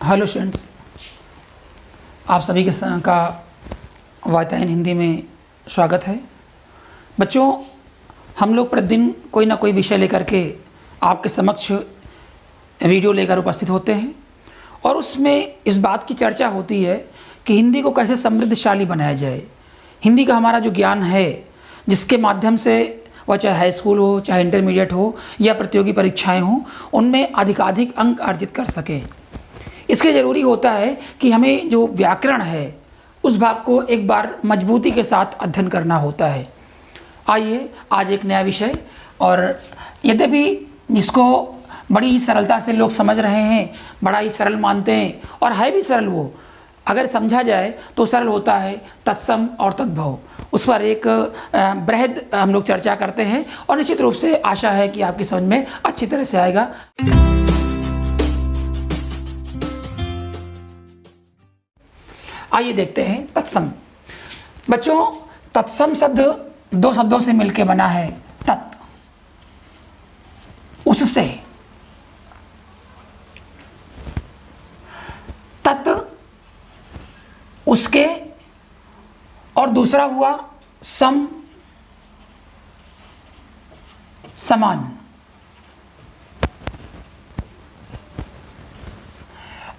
Hello students, आप सभी का वातायन हिंदी में स्वागत है। बच्चों, हम लोग प्रतिदिन कोई ना कोई विषय लेकर के आपके समक्ष वीडियो लेकर उपस्थित होते हैं और उसमें इस बात की चर्चा होती है कि हिंदी को कैसे समृद्धशाली बनाया जाए। हिंदी का हमारा जो ज्ञान है, जिसके माध्यम से वह चाहे हाई स्कूल हो, चाहे इंटरमीडिएट हो या प्रतियोगी परीक्षाएं हों, उनमें अधिकाधिक अंक अर्जित कर सकें। इसके ज़रूरी होता है कि हमें जो व्याकरण है उस भाग को एक बार मजबूती के साथ अध्ययन करना होता है। आइए आज एक नया विषय, और यद्यपि जिसको बड़ी ही सरलता से लोग समझ रहे हैं, बड़ा ही सरल मानते हैं और है भी सरल, वो अगर समझा जाए तो सरल होता है तत्सम और तद्भव। उस पर एक बृहद हम लोग चर्चा करते हैं और निश्चित रूप से आशा है कि आपकी समझ में अच्छी तरह से आएगा। आइए देखते हैं तत्सम। बच्चों, तत्सम शब्द दो शब्दों से मिलकर बना है। तत्, उससे, तत् उसके, और दूसरा हुआ सम, समान।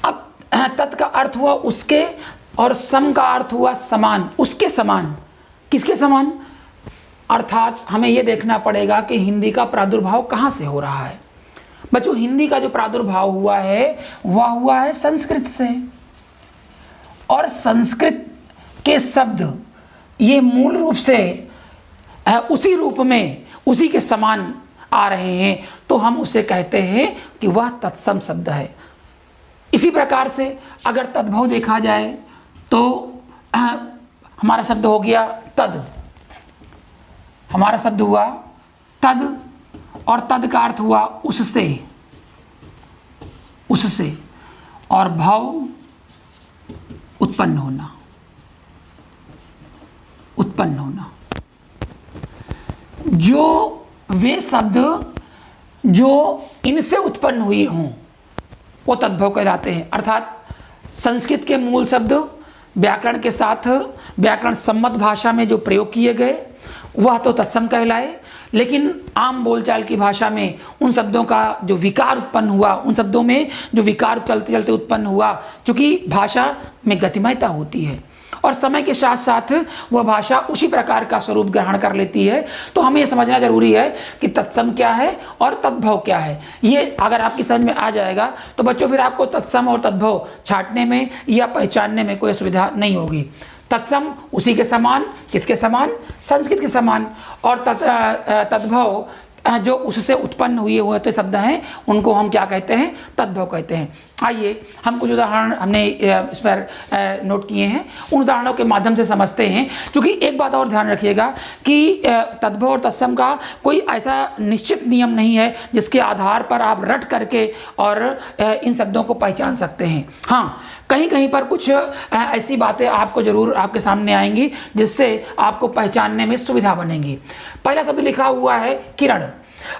अब तत् का अर्थ हुआ उसके और सम का अर्थ हुआ समान। उसके समान, किसके समान? अर्थात हमें यह देखना पड़ेगा कि हिंदी का प्रादुर्भाव कहाँ से हो रहा है। बच्चों, हिंदी का जो प्रादुर्भाव हुआ है वह हुआ है संस्कृत से, और संस्कृत के शब्द ये मूल रूप से उसी रूप में, उसी के समान आ रहे हैं, तो हम उसे कहते हैं कि वह तत्सम शब्द है। इसी प्रकार से अगर तद्भव देखा जाए तो हमारा शब्द हो गया तद, हमारा शब्द हुआ तद, और तद का अर्थ हुआ उससे, उससे, और भव उत्पन्न होना, उत्पन्न होना। जो वे शब्द जो इनसे उत्पन्न हुए हों वो तद्भव कहलाते हैं। अर्थात संस्कृत के मूल शब्द व्याकरण के साथ व्याकरण सम्मत भाषा में जो प्रयोग किए गए वह तो तत्सम कहलाए, लेकिन आम बोलचाल की भाषा में उन शब्दों का जो विकार उत्पन्न हुआ, उन शब्दों में जो विकार चलते चलते उत्पन्न हुआ, क्योंकि भाषा में गतिमयता होती है और समय के साथ साथ वह भाषा उसी प्रकार का स्वरूप ग्रहण कर लेती है, तो हमें यह समझना जरूरी है कि तत्सम क्या है और तद्भव क्या है। ये अगर आपकी समझ में आ जाएगा तो बच्चों फिर आपको तत्सम और तद्भव छांटने में या पहचानने में कोई असुविधा नहीं होगी। तत्सम उसी के समान, किसके समान? संस्कृत के समान, और तद्भव जो उससे उत्पन्न हुए हुए तो शब्द हैं उनको हम क्या कहते हैं? तद्भव कहते हैं। आइए हम कुछ उदाहरण हमने इस पर नोट किए हैं, उन उदाहरणों के माध्यम से समझते हैं। क्योंकि एक बात और ध्यान रखिएगा कि तद्भव और तत्सम का कोई ऐसा निश्चित नियम नहीं है जिसके आधार पर आप रट करके और इन शब्दों को पहचान सकते हैं। हाँ, कहीं कहीं पर कुछ ऐसी बातें आपको जरूर आपके सामने आएंगी जिससे आपको पहचानने में सुविधा बनेगी। पहला शब्द लिखा हुआ है किरण।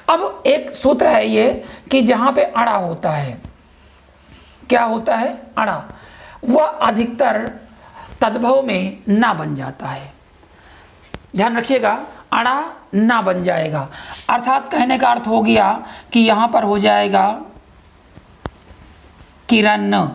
अब एक सूत्र है ये कि जहां पे अड़ा होता है, क्या होता है? अड़ा, वह अधिकतर तद्भव में ना बन जाता है। ध्यान रखिएगा, अड़ा ना बन जाएगा। अर्थात कहने का अर्थ हो गया कि यहां पर हो जाएगा किरण।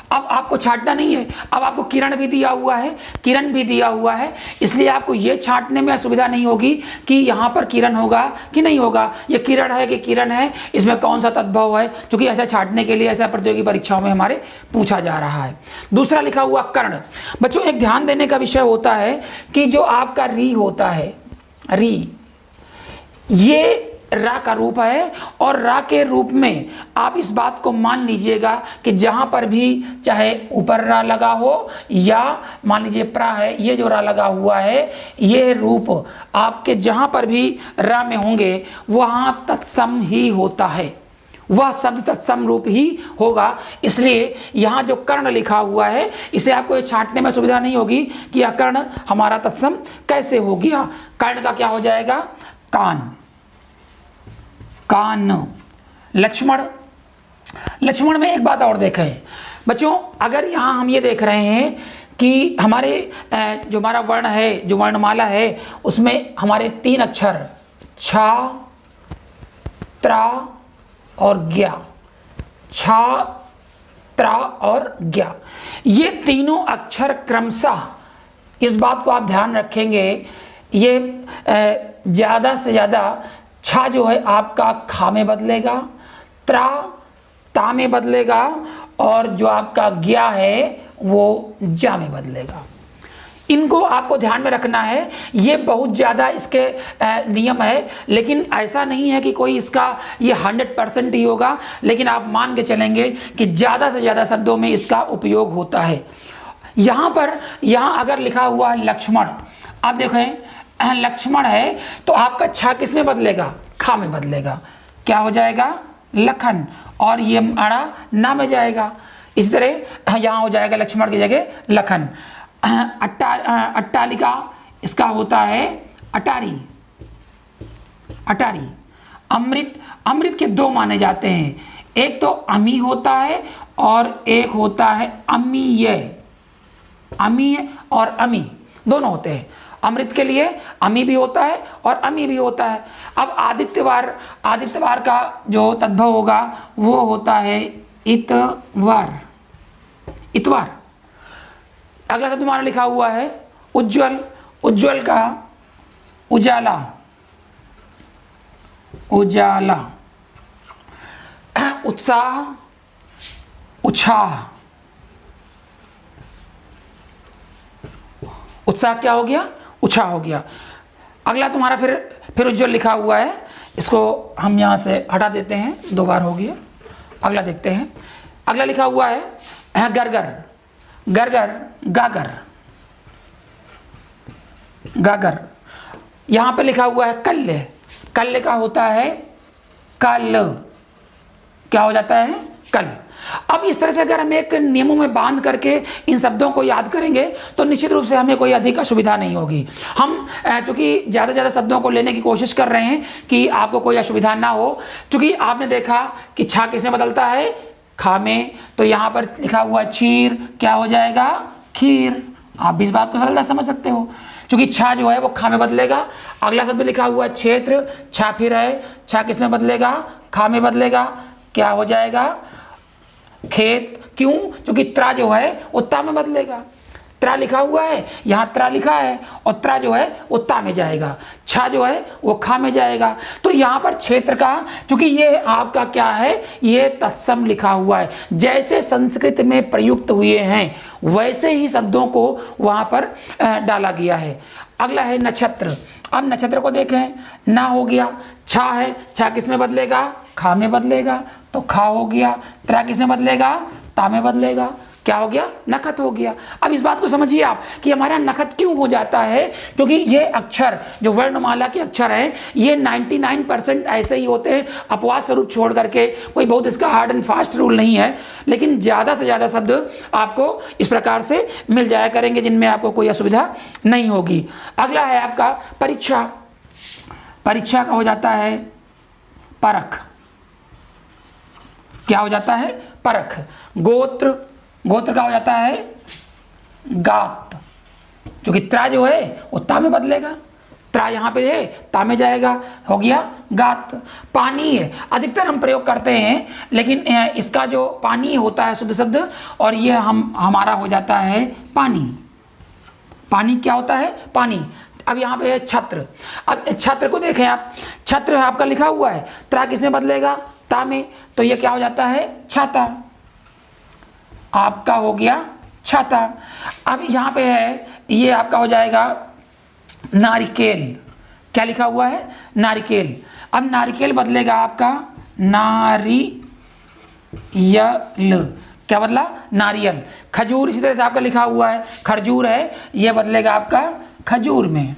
अब आपको छांटना नहीं है, अब आपको किरण भी दिया हुआ है, किरण भी दिया हुआ है, इसलिए आपको ये छांटने में असुविधा नहीं होगी कि यहाँ पर किरण होगा कि नहीं होगा, ये किरण है कि किरण है, इसमें कौन सा तद्भव है, क्योंकि ऐसा छांटने के लिए ऐसा प्रतियोगी परीक्षाओं में हमारे पूछा जा रहा है। दूसरा लिखा हुआ कर्ण। बच्चों, एक ध्यान देने का विषय होता है कि जो आपका री होता है, री, ये रा का रूप है, और रा के रूप में आप इस बात को मान लीजिएगा कि जहां पर भी चाहे ऊपर रा लगा हो या मान लीजिए प्रा है, ये जो रा लगा हुआ है, ये रूप आपके जहां पर भी रा में होंगे वहां तत्सम ही होता है, वह शब्द तत्सम रूप ही होगा। इसलिए यहाँ जो कर्ण लिखा हुआ है इसे आपको ये छांटने में सुविधा नहीं होगी कि यह कर्ण हमारा तत्सम कैसे हो गया। कर्ण का क्या हो जाएगा? कान, कान। लक्ष्मण, लक्ष्मण में एक बात और देखें बच्चों, अगर यहाँ हम ये देख रहे हैं कि हमारे जो हमारा वर्ण है, जो वर्णमाला है, उसमें हमारे 3 अक्षर छा, त्रा और ज्ञा, छा, त्रा और ज्ञा, ये तीनों अक्षर क्रमशः, इस बात को आप ध्यान रखेंगे, ये ज़्यादा से ज़्यादा छा जो है आपका खा में बदलेगा, त्रा ता में बदलेगा, और जो आपका ज्ञा है वो जा में बदलेगा। इनको आपको ध्यान में रखना है। ये बहुत ज़्यादा इसके नियम है, लेकिन ऐसा नहीं है कि कोई इसका ये 100% ही होगा, लेकिन आप मान के चलेंगे कि ज़्यादा से ज़्यादा शब्दों में इसका उपयोग होता है। यहाँ अगर लिखा हुआ है लक्ष्मण, आप देखें लक्ष्मण है तो आपका छा किस में बदलेगा? खा में बदलेगा। क्या हो जाएगा? लखन, और ये अड़ा ना में जाएगा। इस तरह यहाँ हो जाएगा लक्ष्मण की जगह लखन। अट्टालिका इसका होता है अटारी, अटारी। अमृत के 2 माने जाते हैं, एक तो अमी होता है और एक होता है अमीय। अमीय और अमी दोनों होते हैं। अमृत के लिए अमी भी होता है और अमी भी होता है। अब आदित्यवार का जो तद्भव होगा वो होता है इतवार, इतवार। अगला शब्द तुम्हारा लिखा हुआ है उज्ज्वल, उज्ज्वल का उजाला, उजाला। उत्साह, उत्साह। उत्साह क्या हो गया? उत्साह हो गया। अगला तुम्हारा फिर उज्ज्वल लिखा हुआ है, इसको हम यहाँ से हटा देते हैं, 2 बार हो गया। अगला देखते हैं। अगला लिखा हुआ है गरगर, गरगर, गागर, गागर। यहाँ पे लिखा हुआ है कल्य, कल्य का होता है कल। क्या हो जाता है? कल। अब इस तरह से अगर हम एक नियमों में बांध करके इन शब्दों को याद करेंगे तो निश्चित रूप से हमें कोई अधिक असुविधा नहीं होगी। हम चूंकि ज़्यादा से ज़्यादा शब्दों को लेने की कोशिश कर रहे हैं कि आपको कोई असुविधा ना हो। चूंकि आपने देखा कि छा किसमें बदलता है? खा में। तो यहाँ पर लिखा हुआ क्षीर, क्या हो जाएगा? खीर। आप भी इस बात को सरलता समझ सकते हो, क्योंकि छा जो है वो खा में बदलेगा। अगला शब्द लिखा हुआ है क्षेत्र, छा फिर है, छा किसमें बदलेगा? खा में बदलेगा। क्या हो जाएगा? खेत। क्यों? क्योंकि त्रा जो है वो ता में बदलेगा। त्रा लिखा हुआ है, यहाँ त्रा लिखा है, और त्रा जो है वो ता में जाएगा, छा जो है वो खा में जाएगा। तो यहाँ पर क्षेत्र का, क्योंकि ये आपका क्या है, ये तत्सम लिखा हुआ है। जैसे संस्कृत में प्रयुक्त हुए हैं वैसे ही शब्दों को वहाँ पर डाला गया है। अगला है नक्षत्र। अब नक्षत्र को देखें, ना हो गया, छा है, छा किस में बदलेगा? खा में बदलेगा, तो खा हो गया। त्रा किस में बदलेगा? ता में बदलेगा। क्या हो गया? नखत हो गया। अब इस बात को समझिए आप कि हमारा नखत क्यों हो जाता है, क्योंकि ये अक्षर जो वर्णमाला के अक्षर हैं ये 99% ऐसे ही होते हैं, अपवाद स्वरूप छोड़ करके। कोई बहुत इसका हार्ड एंड फास्ट रूल नहीं है, लेकिन ज़्यादा से ज़्यादा शब्द आपको इस प्रकार से मिल जाया करेंगे जिनमें आपको कोई असुविधा नहीं होगी। अगला है आपका परीक्षा। परीक्षा का हो जाता है परख। क्या हो जाता है? परख। गोत्र, गोत्र का हो जाता है गात, क्योंकि त्रा जो है वो ता में बदलेगा। त्रा यहाँ पे है, ता में जाएगा, हो गया गात। पानी है, अधिकतर हम प्रयोग करते हैं, लेकिन इसका जो पानी होता है शुद्ध शब्द, और ये हमारा हो जाता है पानी। पानी क्या होता है? पानी। अब यहाँ पे है छत्र। अब छत्र को देखें आप, छत्र आपका लिखा हुआ है, त्रा किसमें बदलेगा? ता में, तो ये क्या हो जाता है? छाता। आपका हो गया छाता। अब यहाँ पे है, ये आपका हो जाएगा नारिकेल। क्या लिखा हुआ है? नारिकेल। अब नारिकेल बदलेगा आपका नारियल। क्या बदला? नारियल। खजूर इसी तरह से आपका लिखा हुआ है, खरजूर है, ये बदलेगा आपका खजूर में।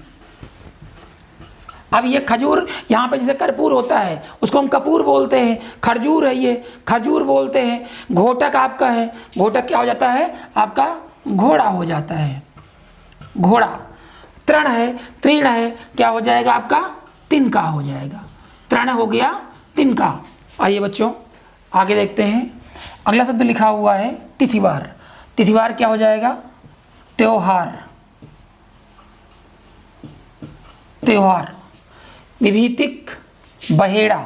अब ये खजूर यहाँ पे जैसे कर्पूर होता है उसको हम कपूर बोलते हैं, खरजूर है ये खजूर बोलते हैं। घोटक आपका है, घोटक क्या हो जाता है? आपका घोड़ा हो जाता है, घोड़ा। तृण है, तृण है, क्या हो जाएगा? आपका तिनका हो जाएगा। तृण हो गया तिनका। आइए बच्चों आगे देखते हैं, अगला शब्द लिखा हुआ है तिथिवार। तिथिवार क्या हो जाएगा? त्योहार। त्योहार। विभीतिक बहेड़ा।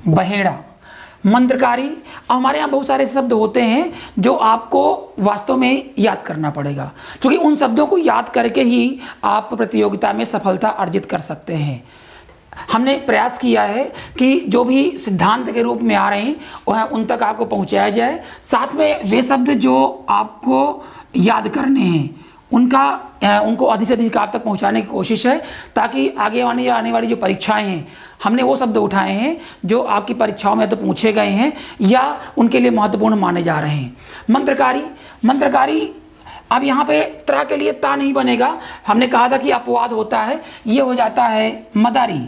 बहेड़ा। मंत्रकारी। हमारे यहाँ बहुत सारे शब्द होते हैं जो आपको वास्तव में याद करना पड़ेगा, क्योंकि उन शब्दों को याद करके ही आप प्रतियोगिता में सफलता अर्जित कर सकते हैं। हमने प्रयास किया है कि जो भी सिद्धांत के रूप में आ रहे हैं वह उन तक आपको पहुंचाया जाए। साथ में वे शब्द जो आपको याद करने हैं उनको अधिक से अधिक आप तक पहुंचाने की कोशिश है, ताकि आगे आने वाली जो परीक्षाएं हैं, हमने वो शब्द उठाए हैं जो आपकी परीक्षाओं में तो पूछे गए हैं या उनके लिए महत्वपूर्ण माने जा रहे हैं। मंत्रकारी। मंत्रकारी, अब यहाँ पे त्रा के लिए ता नहीं बनेगा, हमने कहा था कि अपवाद होता है, ये हो जाता है मदारी।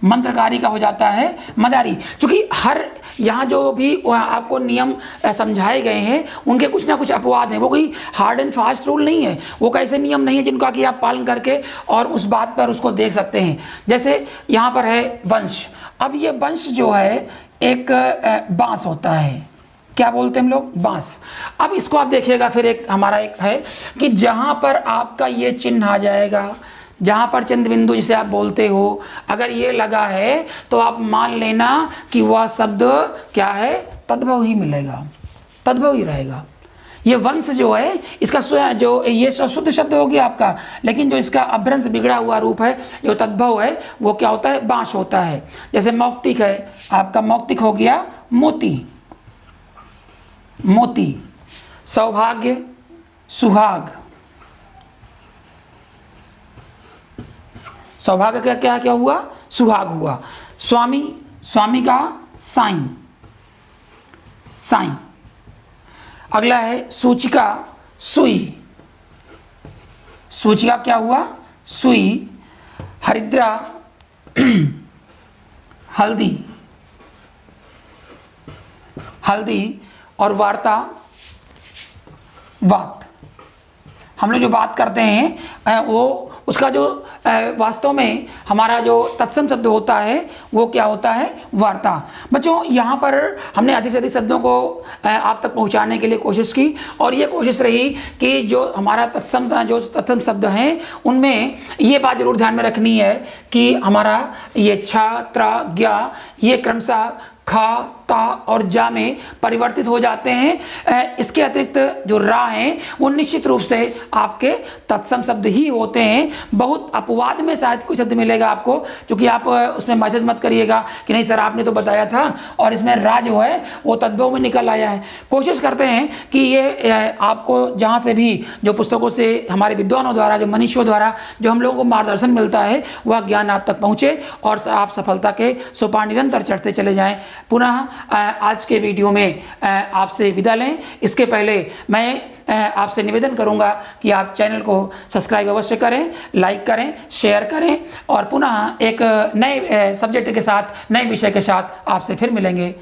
मंत्रकारी का हो जाता है मदारी। क्योंकि हर यहाँ जो भी आपको नियम समझाए गए हैं उनके कुछ ना कुछ अपवाद हैं, वो कोई हार्ड एंड फास्ट रूल नहीं है, वो कैसे नियम नहीं है जिनका कि आप पालन करके और उस बात पर उसको देख सकते हैं। जैसे यहाँ पर है वंश। अब ये वंश जो है एक बांस होता है, क्या बोलते हैं हम लोग? बांस। अब इसको आप देखिएगा, फिर एक हमारा एक है कि जहाँ पर आपका ये चिन्ह आ जाएगा, जहाँ पर चंद्र बिंदु जिसे आप बोलते हो, अगर ये लगा है तो आप मान लेना कि वह शब्द क्या है? तद्भव ही मिलेगा, तद्भव ही रहेगा। ये वंश जो है इसका जो ये शुद्ध शब्द हो गया आपका, लेकिन जो इसका अभ्रंश बिगड़ा हुआ रूप है, जो तद्भव है, वो क्या होता है? बांस होता है। जैसे मौक्तिक है आपका, मौक्तिक हो गया मोती। मोती। सौभाग्य, सुहाग। सौभाग्य का क्या क्या हुआ? सुहाग हुआ। स्वामी। स्वामी का साईं। साईं। अगला है सूचिका, सुई। सूचिका क्या हुआ? सुई। हरिद्रा, हल्दी। हल्दी। और वार्ता, बात। हम लोग जो बात करते हैं वो उसका जो वास्तव में हमारा जो तत्सम शब्द होता है वो क्या होता है? वार्ता। बच्चों, यहाँ पर हमने अधिक से अधिक शब्दों को आप तक पहुँचाने के लिए कोशिश की, और ये कोशिश रही कि जो हमारा तत्सम शब्द हैं उनमें ये बात जरूर ध्यान में रखनी है कि हमारा ये छ, त्र, ज्ञ ये क्रमशः खा, ता और जा में परिवर्तित हो जाते हैं। इसके अतिरिक्त जो रा हैं वो निश्चित रूप से आपके तत्सम शब्द ही होते हैं। बहुत अपवाद में शायद कोई शब्द मिलेगा आपको, क्योंकि आप उसमें मैसेज मत करिएगा कि नहीं सर आपने तो बताया था और इसमें रा जो है वो तद्भव में निकल आया है। कोशिश करते हैं कि ये आपको जहाँ से भी जो पुस्तकों से हमारे विद्वानों द्वारा, जो मनीषियों द्वारा जो हम लोगों को मार्गदर्शन मिलता है, वह ज्ञान आप तक पहुँचे और आप सफलता के सोपान निरंतर चढ़ते चले जाएँ। पुनः आज के वीडियो में आपसे विदा लें। इसके पहले मैं आपसे निवेदन करूंगा कि आप चैनल को सब्सक्राइब अवश्य करें, लाइक करें, शेयर करें, और पुनः एक नए सब्जेक्ट के साथ, नए विषय के साथ आपसे फिर मिलेंगे।